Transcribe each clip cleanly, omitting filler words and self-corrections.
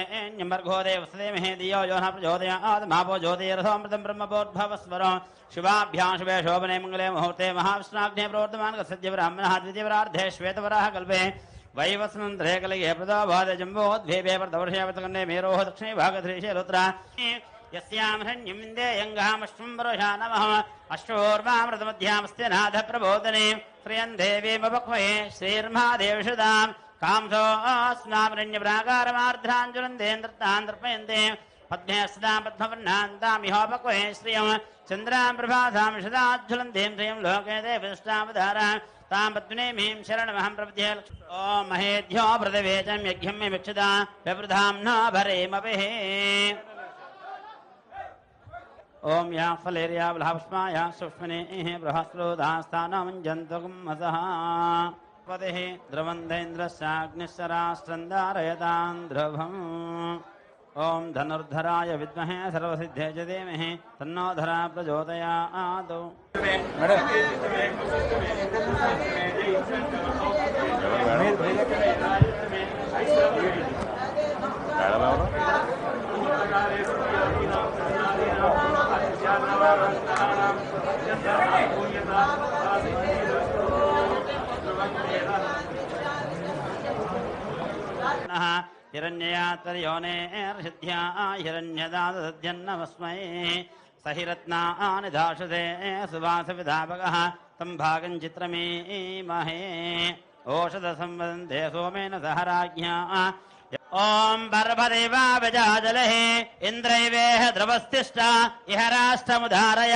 वरेण्यमर्घो देवस्ते महे दियो यो न प्रचोदयात् मापो ज्योतिरथोऽमृतं ब्रह्मभूद्भवस्वरं शुभाभ्यां शुभे शोभने मङ्गले मुहूर्ते महाविष्णाग्ने प्रवर्तमान सद्य ब्राह्मणः द्वितीयवरार्धे श्वेतवराह कल्पे वैवस्मन्त्रे कलये प्रदो भवते जम्बोद्भीपे प्रदवर्षयावतकन्ने मेरोः दक्षिणे भागधृशे रुद्रा यस्यामहन्यमिन्देयङ्गामश्वम्बरोषा नमः अश्वोर्वामृतमध्यामस्ते नाथ प्रबोधने श्रियं देवीमपक्वये श्रीर्महादेवशदाम् कांसो अस्नामरण्यप्राकारमार्ध्राञ्जुलन्देन्द्रतान् पद्मे सदा पद्मवर्णान्तामिहोपक्वये श्रियं चन्द्रां प्रभासां सदाज्ज्वलन्तीं श्रियं लोके देवष्टावधारा तां पद्मिनीं शरणमहं प्रपद्ये ॐ महेभ्यो प्रतिवेचं यज्ञं मे मिक्षता व्यवृधाम्ना भरेमभिः ओम या फलेरिया बलहपुष्पाया सूक्ष्मनेः बृहस्पृदास्थानमञ्जन्तुगुम्मसः पदेः द्रवन्देन्द्रस्याग्निश्चरास्त्रन्दारयतां ध्रुवम् ओम धनुर्धराय विद्महे सर्वसिद्धे च धीमहि तन्नो धरा प्रचोदयात् हिरण्ययातर्योनेर्षिद्ध्या हिरण्यदादध्यन्नमस्मै सहिरत्नानि दाशुते सुवासविधापकः तं भागं चित्रमीमहे ओषधसंवदन्ते सोमेन सह राज्ञा ओम पर्वदेवावजाजलः इन्द्रैवेह द्रवस्तिष्ठा इह राष्ट्रमुधारय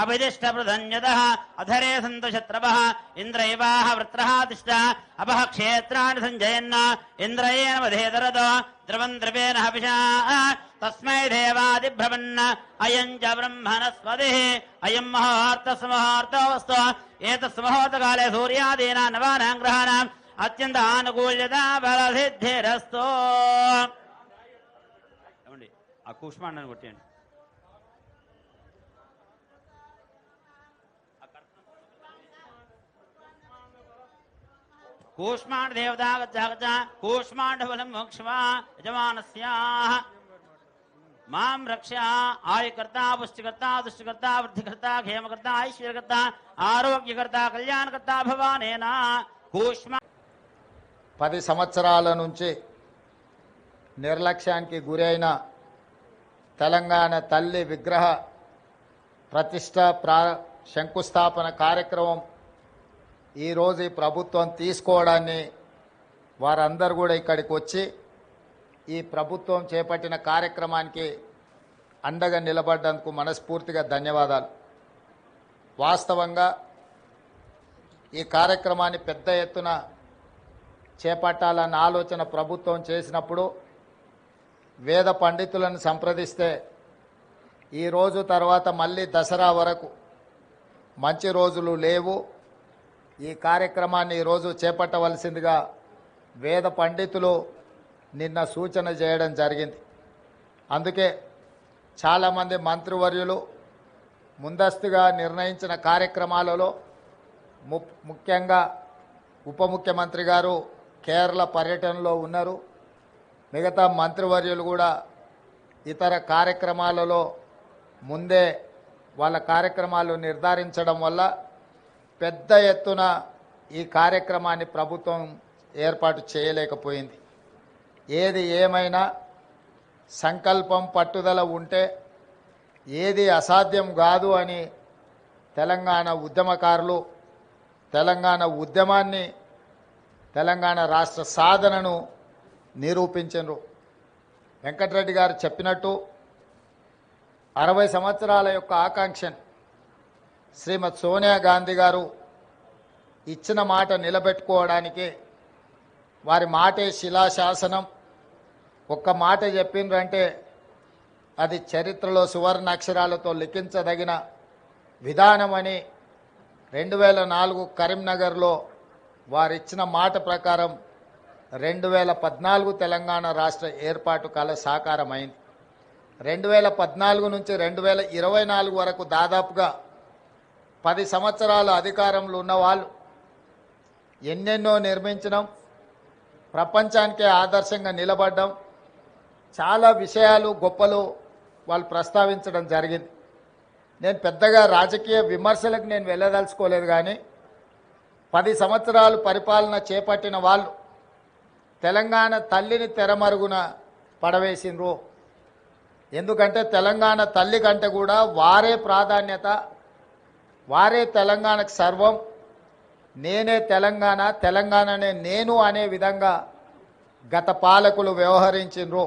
अभिदिष्टप्रधन्यतः अधरे सन्तु शत्रवः इन्द्रैवाह वृत्रः तिष्ठा अपः क्षेत्राणि सञ्जयन् इन्द्रयेण वधेतरतो द्रवं द्रवेण हविषा तस्मै देवादिभ्रमन् अयं च ब्रह्मणस्पतिः अयं मुहूर्तस्मुहूर्तोऽस्तु एतस्मुहूर्तकाले सूर्यादीनां नवानां ग्रहाणां అత్యంత అనుకూల్యత బలసిద్ధిరస్తో ఏమండి ఆ కూష్మాండాన్ని కొట్టేయండి కూష్మాండ దేవతా గచ్చ కూష్మాండ బలం మోక్షమా యజమానస్యాః మాం రక్ష ఆయుకర్త పుష్టికర్త దుష్టికర్త వృద్ధికర్త క్షేమకర్త ఐశ్వర్యకర్త ఆరోగ్యకర్త కళ్యాణకర్త భవానేనా కూష్మా 10 సంవత్సరాల నుంచి నిర్లక్ష్యానికి గురైన తెలంగాణ తల్లి విగ్రహ ప్రతిష్ట శంకుస్థాపన కార్యక్రమం ఈరోజు ఈ ప్రభుత్వం తీసుకోవడాన్ని వారందరూ కూడా ఇక్కడికి వచ్చి ఈ ప్రభుత్వం చేపట్టిన కార్యక్రమానికి అండగా నిలబడ్డందుకు మనస్ఫూర్తిగా ధన్యవాదాలు. వాస్తవంగా ఈ కార్యక్రమాన్ని పెద్ద ఎత్తున చేపట్టాలన్న ఆలోచన ప్రభుత్వం చేసినప్పుడు వేద పండితులను సంప్రదిస్తే ఈ రోజు తర్వాత మళ్ళీ దసరా వరకు మంచి రోజులు లేవు, ఈ కార్యక్రమాన్ని ఈరోజు చేపట్టవలసిందిగా వేద పండితులు నిన్న సూచన చేయడం జరిగింది. అందుకే చాలామంది మంత్రివర్యులు ముందస్తుగా నిర్ణయించిన కార్యక్రమాలలో ముఖ్యంగా ఉప ముఖ్యమంత్రి గారు కేరళ పర్యటనలో ఉన్నారు. మిగతా మంత్రివర్యులు కూడా ఇతర కార్యక్రమాలలో ముందే వాళ్ళ కార్యక్రమాలు నిర్ధారించడం వల్ల పెద్ద ఎత్తున ఈ కార్యక్రమాన్ని ప్రభుత్వం ఏర్పాటు చేయలేకపోయింది. ఏది ఏమైనా సంకల్పం పట్టుదల ఉంటే ఏది అసాధ్యం కాదు అని తెలంగాణ ఉద్యమకారులు తెలంగాణ ఉద్యమాన్ని తెలంగాణ రాష్ట్ర సాధనను నిరూపించారు. వెంకటరెడ్డి గారు చెప్పినట్టు 60 సంవత్సరాల యొక్క ఆకాంక్షను శ్రీమతి సోనియా గాంధీ గారు ఇచ్చిన మాట నిలబెట్టుకోవడానికి వారి మాటే శిలాశాసనం. ఒక్క మాట చెప్పిండ్రంటే అది చరిత్రలో సువర్ణ అక్షరాలతో లిఖించదగిన విధానమని 2004 కరీంనగర్లో వారిచ్చిన మాట ప్రకారం 2014 తెలంగాణ రాష్ట్ర ఏర్పాటు కల సాకారమైంది. 2014 నుంచి 2024 వరకు దాదాపుగా 10 సంవత్సరాల అధికారంలో ఉన్న వాళ్ళు ఎన్నెన్నో నిర్మించడం, ప్రపంచానికే ఆదర్శంగా నిలబడ్డం, చాలా విషయాలు గొప్పలు వాళ్ళు ప్రస్తావించడం జరిగింది. నేను పెద్దగా రాజకీయ విమర్శలకు నేను వెళ్ళదలుచుకోలేదు, కానీ 10 సంవత్సరాలు పరిపాలన చేపట్టిన వాళ్ళు తెలంగాణ తల్లిని తెరమరుగున పడవేసిండ్రు. ఎందుకంటే తెలంగాణ తల్లి కంటే కూడా వారే ప్రాధాన్యత, వారే తెలంగాణకు సర్వం, నేనే తెలంగాణ, తెలంగాణనే నేను అనే విధంగా గత పాలకులు వ్యవహరించిండ్రు.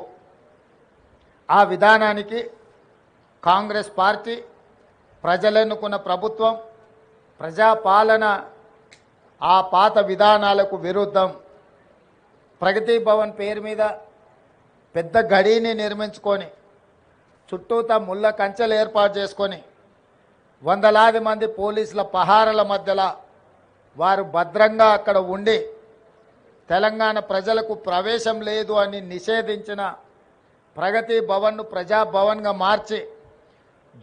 ఆ విధానానికి కాంగ్రెస్ పార్టీ, ప్రజలెన్నుకున్న ప్రభుత్వం, ప్రజాపాలన ఆ పాత విధానాలకు విరుద్ధం ప్రగతి భవన్ పేరు మీద పెద్ద గడిని నిర్మించుకొని చుట్టూతా ముళ్ళ కంచెలు ఏర్పాటు చేసుకొని వందలాది మంది పోలీసుల పహారల మధ్యలో వారు భద్రంగా అక్కడ ఉండి తెలంగాణ ప్రజలకు ప్రవేశం లేదు అని నిషేధించిన ప్రగతి భవన్ను ప్రజాభవన్గా మార్చి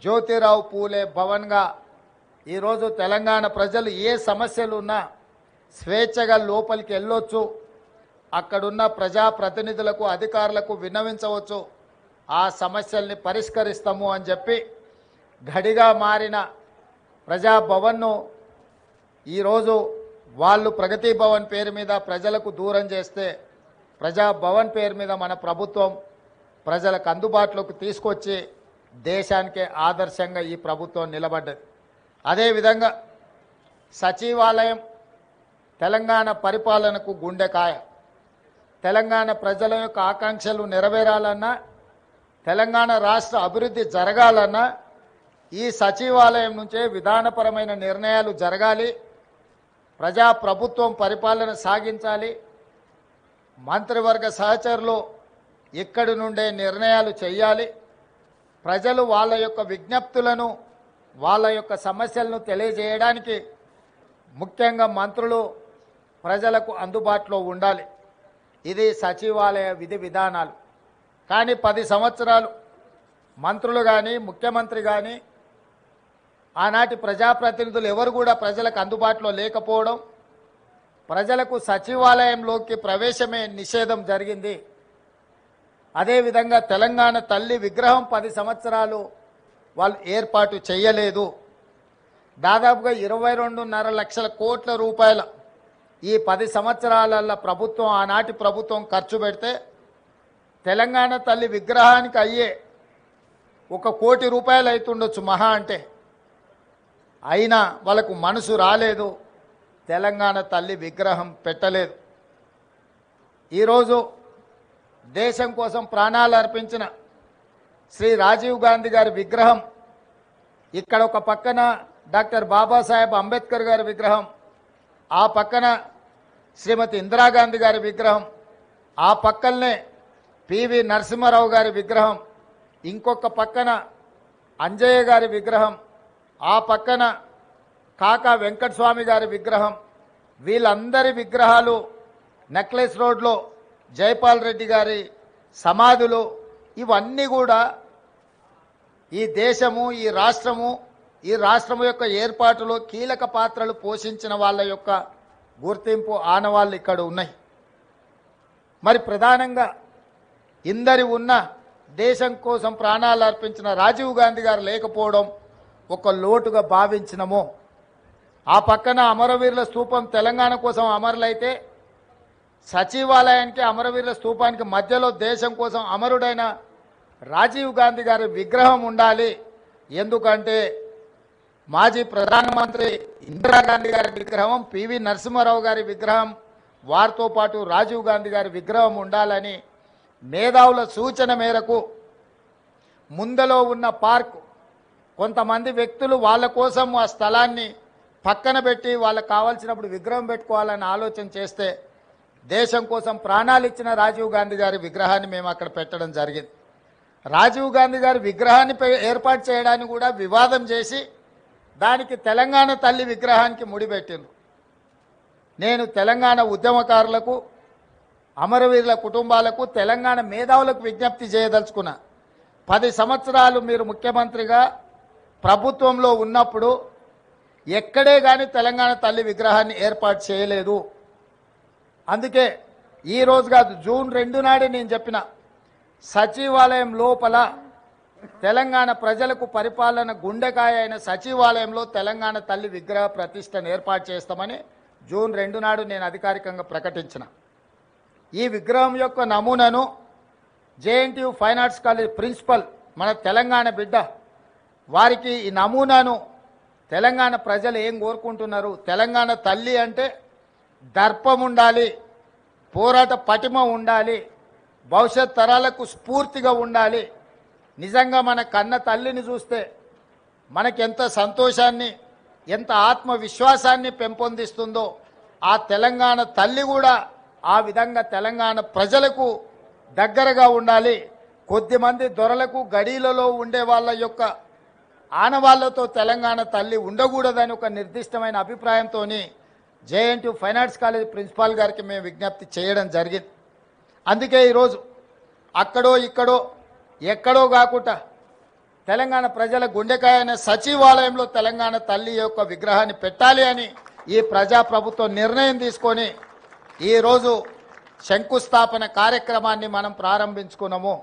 జ్యోతిరావు పూలే భవన్గా ఈరోజు తెలంగాణ ప్రజలు ఏ సమస్యలు ఉన్నా స్వేచ్ఛగా లోపలికి వెళ్ళొచ్చు, అక్కడున్న ప్రజాప్రతినిధులకు అధికారులకు విన్నవించవచ్చు, ఆ సమస్యల్ని పరిష్కరిస్తాము అని చెప్పి గడిగా మారిన ప్రజాభవన్ను ఈరోజు వాళ్ళు ప్రగతి భవన్ పేరు మీద ప్రజలకు దూరం చేస్తే ప్రజాభవన్ పేరు మీద మన ప్రభుత్వం ప్రజలకు అందుబాటులోకి తీసుకొచ్చి దేశానికే ఆదర్శంగా ఈ ప్రభుత్వం నిలబడ్డది. అదేవిధంగా సచివాలయం తెలంగాణ పరిపాలనకు గుండెకాయ. తెలంగాణ ప్రజల యొక్క ఆకాంక్షలు నెరవేరాలన్నా, తెలంగాణ రాష్ట్ర అభివృద్ధి జరగాలన్నా ఈ సచివాలయం నుంచే విధానపరమైన నిర్ణయాలు జరగాలి, ప్రజాప్రభుత్వం పరిపాలన సాగించాలి, మంత్రివర్గ సహచరులు ఇక్కడి నుండే నిర్ణయాలు చేయాలి, ప్రజలు వాళ్ళ యొక్క విజ్ఞప్తులను, వాళ్ళ యొక్క సమస్యలను తెలియజేయడానికి ముఖ్యంగా మంత్రులు ప్రజలకు అందుబాటులో ఉండాలి. ఇది సచివాలయ విధి విధానాలు. కానీ 10 సంవత్సరాలు మంత్రులు కానీ, ముఖ్యమంత్రి కానీ, ఆనాటి ప్రజాప్రతినిధులు ఎవరు కూడా ప్రజలకు అందుబాటులో లేకపోవడం, ప్రజలకు సచివాలయంలోకి ప్రవేశమే నిషేధం జరిగింది. అదేవిధంగా తెలంగాణ తల్లి విగ్రహం 10 సంవత్సరాలు వాళ్ళు ఏర్పాటు చేయలేదు. దాదాపుగా 22.5 లక్షల కోట్ల రూపాయల ఈ 10 సంవత్సరాల ప్రభుత్వం, ఆనాటి ప్రభుత్వం ఖర్చు పెడితే తెలంగాణ తల్లి విగ్రహానికి అయ్యే 1 కోటి రూపాయలు అవుతుండొచ్చు మహా అంటే. అయినా వాళ్ళకు మనసు రాలేదు, తెలంగాణ తల్లి విగ్రహం పెట్టలేదు. ఈరోజు దేశం కోసం ప్రాణాలు అర్పించిన శ్రీ రాజీవ్ గాంధీ గారి విగ్రహం ఇక్కడ ఒక పక్కన, డాక్టర్ బాబాసాహెబ్ అంబేద్కర్ గారి విగ్రహం ఆ పక్కన, శ్రీమతి ఇందిరాగాంధీ గారి విగ్రహం ఆ పక్కనే, పివి నరసింహారావు గారి విగ్రహం ఇంకొక పక్కన, అంజయ్య గారి విగ్రహం ఆ పక్కన, కాకా వెంకటస్వామి గారి విగ్రహం, వీళ్ళందరి విగ్రహాలు నెక్లెస్ రోడ్లో జైపాల్ రెడ్డి గారి సమాధులు, ఇవన్నీ కూడా ఈ దేశము, ఈ రాష్ట్రము యొక్క ఏర్పాటులో కీలక పాత్రలు పోషించిన వాళ్ళ యొక్క గుర్తింపు ఆనవాళ్ళు ఇక్కడ ఉన్నాయి. మరి ప్రధానంగా ఇందరి ఉన్న దేశం కోసం ప్రాణాలు అర్పించిన రాజీవ్ గాంధీ గారు లేకపోవడం ఒక లోటుగా భావించినము. ఆ పక్కన అమరవీరుల స్తూపం తెలంగాణ కోసం అమరులైతే సచివాలయానికి అమరవీరుల స్తూపానికి మధ్యలో దేశం కోసం అమరుడైన రాజీవ్ గాంధీ గారి విగ్రహం ఉండాలి. ఎందుకంటే మాజీ ప్రధానమంత్రి ఇందిరాగాంధీ గారి విగ్రహం, పివి నరసింహారావు గారి విగ్రహం, వారితో పాటు రాజీవ్ గాంధీ గారి విగ్రహం ఉండాలని మేధావుల సూచన మేరకు ముందలో ఉన్న పార్కు కొంతమంది వ్యక్తులు వాళ్ళ కోసం ఆ స్థలాన్ని పక్కన పెట్టి వాళ్ళకు కావాల్సినప్పుడు విగ్రహం పెట్టుకోవాలని ఆలోచన చేస్తే దేశం కోసం ప్రాణాలు ఇచ్చిన రాజీవ్ గాంధీ గారి విగ్రహాన్ని మేము అక్కడ పెట్టడం జరిగింది. రాజీవ్ గాంధీ గారి విగ్రహాన్ని ఏర్పాటు చేయడానికి కూడా వివాదం చేసి దానికి తెలంగాణ తల్లి విగ్రహానికి ముడిపెట్టిండ్రు. నేను తెలంగాణ ఉద్యమకారులకు, అమరవీరుల కుటుంబాలకు, తెలంగాణ మేధావులకు విజ్ఞప్తి చేయదలుచుకున్నా. 10 సంవత్సరాలు మీరు ముఖ్యమంత్రిగా ప్రభుత్వంలో ఉన్నప్పుడు ఎక్కడే కానీ తెలంగాణ తల్లి విగ్రహాన్ని ఏర్పాటు చేయలేదు. అందుకే ఈరోజు కాదు, జూన్ 2 నాడే నేను చెప్పిన సచివాలయం లోపల తెలంగాణ ప్రజలకు పరిపాలన గుండెకాయ అయిన సచివాలయంలో తెలంగాణ తల్లి విగ్రహ ప్రతిష్టను ఏర్పాటు చేస్తామని జూన్ 2 నాడు నేను అధికారికంగా ప్రకటించిన. ఈ విగ్రహం యొక్క నమూనాను JNTU fine arts college principal మన తెలంగాణ బిడ్డ వారికి ఈ నమూనాను తెలంగాణ ప్రజలు ఏం కోరుకుంటున్నారు, తెలంగాణ తల్లి అంటే దర్పం ఉండాలి, పోరాట పటిమ ఉండాలి, భవిష్యత్ తరాలకు స్ఫూర్తిగా ఉండాలి. నిజంగా మన కన్న తల్లిని చూస్తే మనకెంత సంతోషాన్ని ఎంత ఆత్మవిశ్వాసాన్ని పెంపొందిస్తుందో ఆ తెలంగాణ తల్లి కూడా ఆ విధంగా తెలంగాణ ప్రజలకు దగ్గరగా ఉండాలి. కొద్దిమంది దొరలకు గడీలలో ఉండే వాళ్ళ యొక్క ఆనవాళ్లతో తెలంగాణ తల్లి ఉండకూడదని ఒక నిర్దిష్టమైన అభిప్రాయంతో JNTU fine arts college principal గారికి మేము విజ్ఞప్తి చేయడం జరిగింది. అందుకే ఈరోజు అక్కడో ఇక్కడో ఎక్కడో కాకుండా తెలంగాణ ప్రజల గుండెకాయ అనే సచివాలయంలో తెలంగాణ తల్లి యొక్క విగ్రహాన్ని పెట్టాలి అని ఈ ప్రజాప్రభుత్వం నిర్ణయం తీసుకొని ఈరోజు శంకుస్థాపన కార్యక్రమాన్ని మనం ప్రారంభించుకున్నాము.